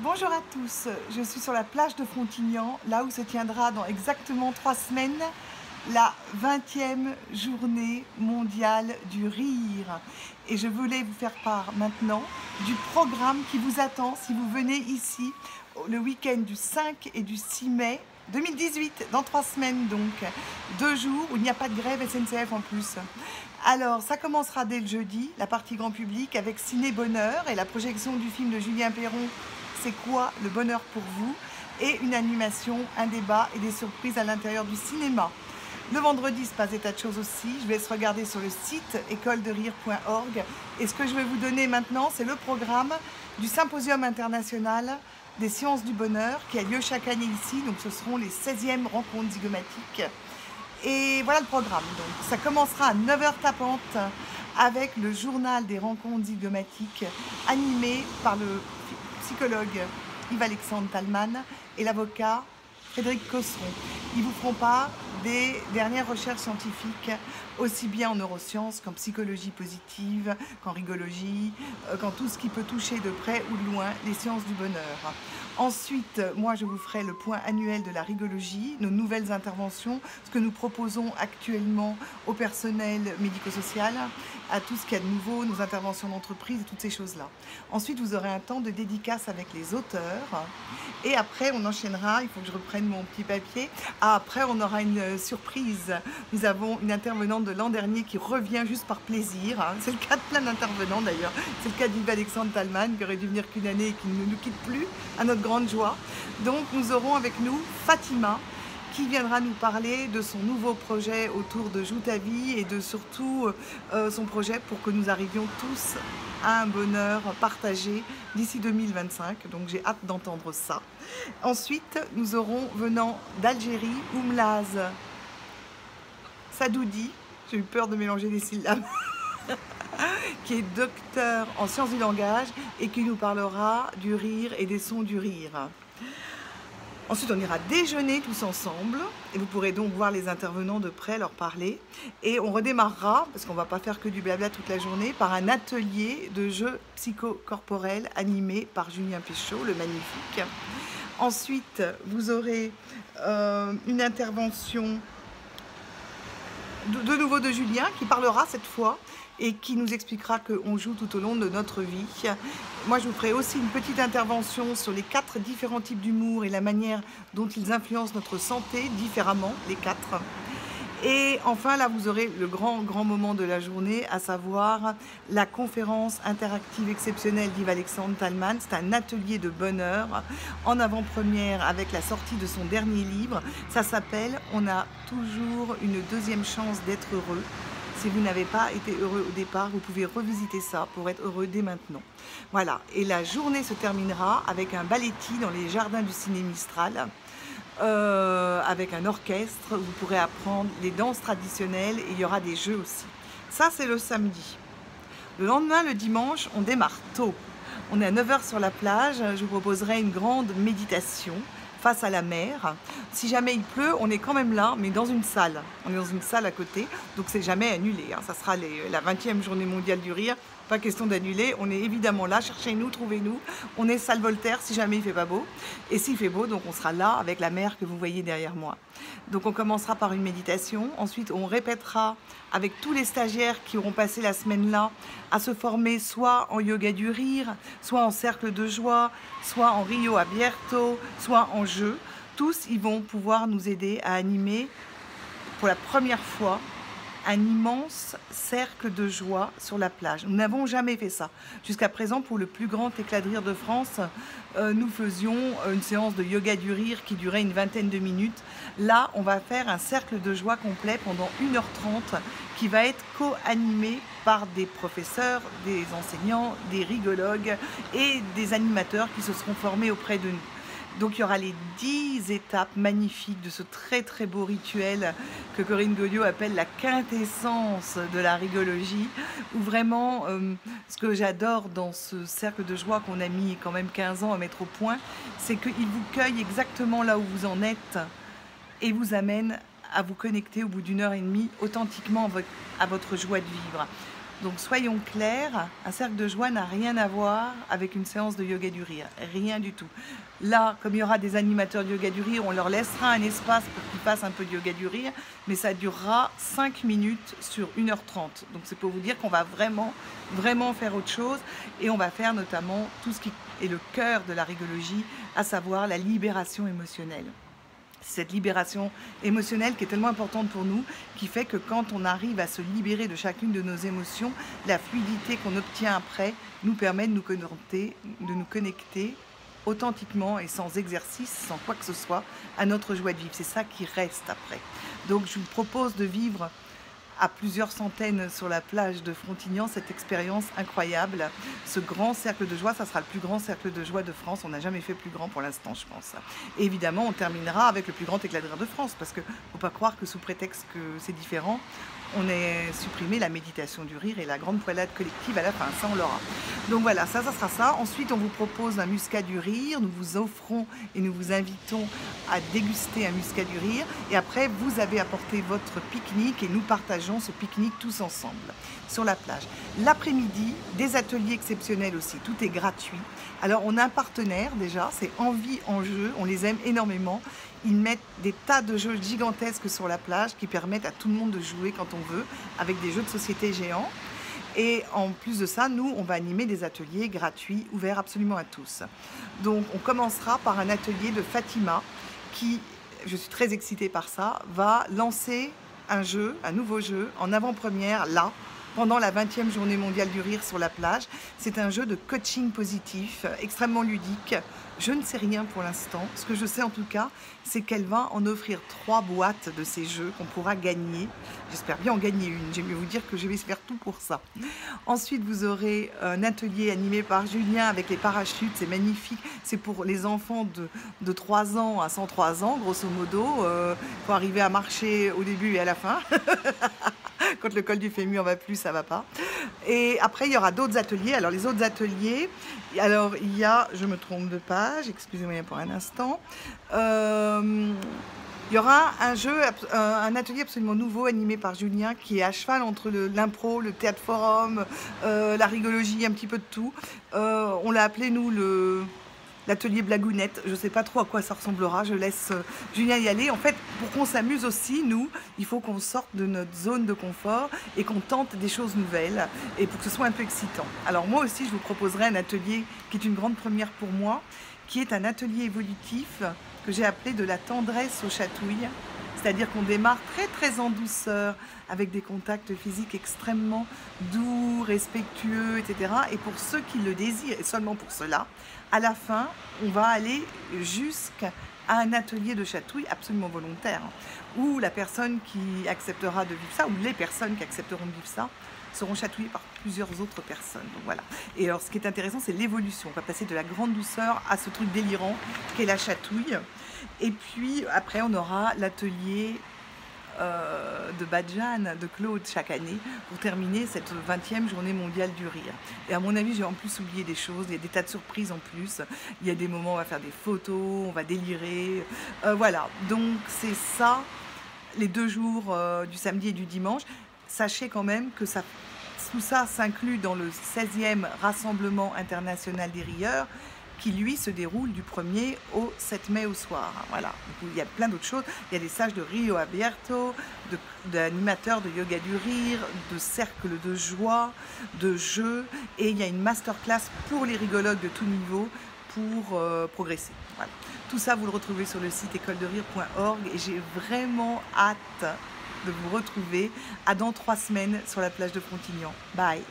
Bonjour à tous, je suis sur la plage de Frontignan, là où se tiendra dans exactement 3 semaines la 20e journée mondiale du rire. Et je voulais vous faire part maintenant du programme qui vous attend si vous venez ici le week-end du 5 et du 6 mai 2018, dans 3 semaines donc, 2 jours où il n'y a pas de grève SNCF en plus. Alors, ça commencera dès le jeudi, la partie grand public avec Ciné Bonheur et la projection du film de Julien Perron, C'est quoi le bonheur pour vous? Et une animation, un débat et des surprises à l'intérieur du cinéma. Le vendredi, il se passe des tas de choses aussi. Je vous laisse regarder sur le site écolederire.org. Et ce que je vais vous donner maintenant, c'est le programme du Symposium international des sciences du bonheur qui a lieu chaque année ici. Donc ce seront les 16e rencontres zygomatiques. Et voilà le programme. Donc, ça commencera à 9h tapante avec le journal des rencontres zygomatiques animé par le psychologue Yves-Alexandre Talman et l'avocat Frédéric Cosseron. Ils vous feront part des dernières recherches scientifiques, aussi bien en neurosciences qu'en psychologie positive, qu'en rigologie, qu'en tout ce qui peut toucher de près ou de loin les sciences du bonheur. Ensuite, moi, je vous ferai le point annuel de la rigologie, nos nouvelles interventions, ce que nous proposons actuellement au personnel médico-social, à tout ce qu'il y a de nouveau, nos interventions d'entreprise et toutes ces choses-là. Ensuite, vous aurez un temps de dédicace avec les auteurs. Et après, on enchaînera, il faut que je reprenne mon petit papier. Après, on aura une surprise. Nous avons une intervenante de l'an dernier qui revient juste par plaisir. C'est le cas de plein d'intervenants d'ailleurs. C'est le cas d'Yves-Alexandre Talman qui aurait dû venir qu'une année et qui ne nous quitte plus, à notre grande joie. Donc, nous aurons avec nous Fatima, qui viendra nous parler de son nouveau projet autour de Joue ta vie et de surtout son projet pour que nous arrivions tous à un bonheur partagé d'ici 2025. Donc j'ai hâte d'entendre ça. Ensuite, nous aurons, venant d'Algérie, Oumlaz Sadoudi, j'ai eu peur de mélanger les syllabes, qui est docteur en sciences du langage et qui nous parlera du rire et des sons du rire. Ensuite, on ira déjeuner tous ensemble et vous pourrez donc voir les intervenants de près, leur parler. Et on redémarrera, parce qu'on ne va pas faire que du blabla toute la journée, par un atelier de jeux psychocorporels animé par Julien Péchaud, le magnifique. Ensuite, vous aurez une intervention de nouveau de Julien qui parlera cette fois et qui nous expliquera qu'on joue tout au long de notre vie. Moi, je vous ferai aussi une petite intervention sur les 4 différents types d'humour et la manière dont ils influencent notre santé différemment, les 4. Et enfin, là, vous aurez le grand moment de la journée, à savoir la conférence interactive exceptionnelle d'Yves-Alexandre Talman. C'est un atelier de bonheur en avant-première avec la sortie de son dernier livre. Ça s'appelle « On a toujours une deuxième chance d'être heureux ». Si vous n'avez pas été heureux au départ, vous pouvez revisiter ça pour être heureux dès maintenant. Voilà, et la journée se terminera avec un balletti dans les jardins du Ciné Mistral, avec un orchestre, vous pourrez apprendre les danses traditionnelles et il y aura des jeux aussi. Ça, c'est le samedi. Le lendemain, le dimanche, on démarre tôt. On est à 9h sur la plage, je vous proposerai une grande méditation face à la mer. Si jamais il pleut, on est quand même là, mais dans une salle. On est dans une salle à côté, donc c'est jamais annulé. Ça sera la 20e journée mondiale du rire. Pas question d'annuler, on est évidemment là, cherchez-nous, trouvez-nous. On est salle Voltaire si jamais il fait pas beau. Et s'il fait beau, donc on sera là avec la mer que vous voyez derrière moi. Donc on commencera par une méditation, ensuite on répétera avec tous les stagiaires qui auront passé la semaine là à se former soit en yoga du rire, soit en cercle de joie, soit en Rio Abierto, soit en jeu. Tous, ils vont pouvoir nous aider à animer pour la première fois un immense cercle de joie sur la plage. Nous n'avons jamais fait ça. Jusqu'à présent, pour le plus grand éclat de rire de France, nous faisions une séance de yoga du rire qui durait une vingtaine de minutes. Là, on va faire un cercle de joie complet pendant 1h30 qui va être co-animé par des professeurs, des enseignants, des rigologues et des animateurs qui se seront formés auprès de nous. Donc il y aura les 10 étapes magnifiques de ce très beau rituel que Corinne Goliot appelle la quintessence de la rigologie, où vraiment ce que j'adore dans ce cercle de joie qu'on a mis quand même 15 ans à mettre au point, c'est qu'il vous cueille exactement là où vous en êtes et vous amène à vous connecter au bout d'1h30 authentiquement à votre joie de vivre. Donc soyons clairs, un cercle de joie n'a rien à voir avec une séance de yoga du rire, rien du tout. Là, comme il y aura des animateurs de yoga du rire, on leur laissera un espace pour qu'ils fassent un peu de yoga du rire, mais ça durera 5 minutes sur 1h30. Donc c'est pour vous dire qu'on va vraiment faire autre chose, et on va faire notamment tout ce qui est le cœur de la rigologie, à savoir la libération émotionnelle. Cette libération émotionnelle qui est tellement importante pour nous, qui fait que quand on arrive à se libérer de chacune de nos émotions, la fluidité qu'on obtient après nous permet de nous connecter authentiquement et sans exercice, sans quoi que ce soit, à notre joie de vivre. C'est ça qui reste après. Donc je vous propose de vivre à plusieurs centaines sur la plage de Frontignan cette expérience incroyable. Ce grand cercle de joie, ça sera le plus grand cercle de joie de France. On n'a jamais fait plus grand pour l'instant, je pense. Et évidemment, on terminera avec le plus grand éclat de rire de France, parce qu'il ne faut pas croire que sous prétexte que c'est différent, on ait supprimé la méditation du rire et la grande poilade collective à la fin. Ça, on l'aura. Donc voilà, ça sera ça. Ensuite, on vous propose un muscat du rire. Nous vous offrons et nous vous invitons à déguster un muscat du rire. Et après, vous avez apporté votre pique-nique et nous partageons ce pique-nique tous ensemble sur la plage. L'après-midi, des ateliers exceptionnels aussi. Tout est gratuit. Alors, on a un partenaire déjà, c'est Envie en jeu. On les aime énormément. Ils mettent des tas de jeux gigantesques sur la plage qui permettent à tout le monde de jouer quand on veut, avec des jeux de société géants. Et en plus de ça, nous, on va animer des ateliers gratuits, ouverts absolument à tous. Donc, on commencera par un atelier de Fatima qui, je suis très excitée par ça, va lancer un jeu, un nouveau jeu, en avant-première, là, pendant la 20e journée mondiale du rire sur la plage. C'est un jeu de coaching positif, extrêmement ludique. Je ne sais rien pour l'instant. Ce que je sais en tout cas, c'est qu'elle va en offrir 3 boîtes de ces jeux qu'on pourra gagner. J'espère bien en gagner une. J'aime mieux vous dire que je vais faire tout pour ça. Ensuite, vous aurez un atelier animé par Julien avec les parachutes. C'est magnifique. C'est pour les enfants de 3 ans à 103 ans, grosso modo. Faut arriver à marcher au début et à la fin. Quand le col du fémur va plus, ça va pas. Et après, il y aura d'autres ateliers. Alors, les autres ateliers, alors il y a, je me trompe de page, excusez-moi pour un instant. Il y aura un atelier absolument nouveau animé par Julien qui est à cheval entre l'impro, le théâtre forum, la rigologie, un petit peu de tout. On l'a appelé, nous, l'atelier blagounette. Je ne sais pas trop à quoi ça ressemblera, je laisse Julien y aller. En fait, pour qu'on s'amuse aussi, nous, il faut qu'on sorte de notre zone de confort et qu'on tente des choses nouvelles, et pour que ce soit un peu excitant. Alors moi aussi, je vous proposerai un atelier qui est une grande première pour moi, qui est un atelier évolutif que j'ai appelé de la tendresse aux chatouilles. C'est-à-dire qu'on démarre très en douceur, avec des contacts physiques extrêmement doux, respectueux, etc. Et pour ceux qui le désirent, et seulement pour cela, à la fin, on va aller jusqu'à un atelier de chatouille absolument volontaire, où la personne qui acceptera de vivre ça, ou les personnes qui accepteront de vivre ça, seront chatouillées par plusieurs autres personnes. Donc voilà. Et alors, ce qui est intéressant, c'est l'évolution. On va passer de la grande douceur à ce truc délirant qu'est la chatouille. Et puis, après, on aura l'atelier de Badjan, de Claude, chaque année, pour terminer cette 20e journée mondiale du rire. Et à mon avis, j'ai en plus oublié des choses, il y a des tas de surprises en plus. Il y a des moments où on va faire des photos, on va délirer. Voilà, donc c'est ça, les 2 jours du samedi et du dimanche. Sachez quand même que tout ça s'inclut dans le 16e Rassemblement international des rieurs, qui lui se déroule du 1er au 7 mai au soir. Voilà. Donc, il y a plein d'autres choses. Il y a des stages de Rio Abierto, d'animateurs de yoga du rire, de cercles de joie, de jeux, et il y a une masterclass pour les rigologues de tout niveau pour progresser. Voilà. Tout ça, vous le retrouvez sur le site écolederire.org, et j'ai vraiment hâte de vous retrouver dans 3 semaines sur la plage de Frontignan. Bye!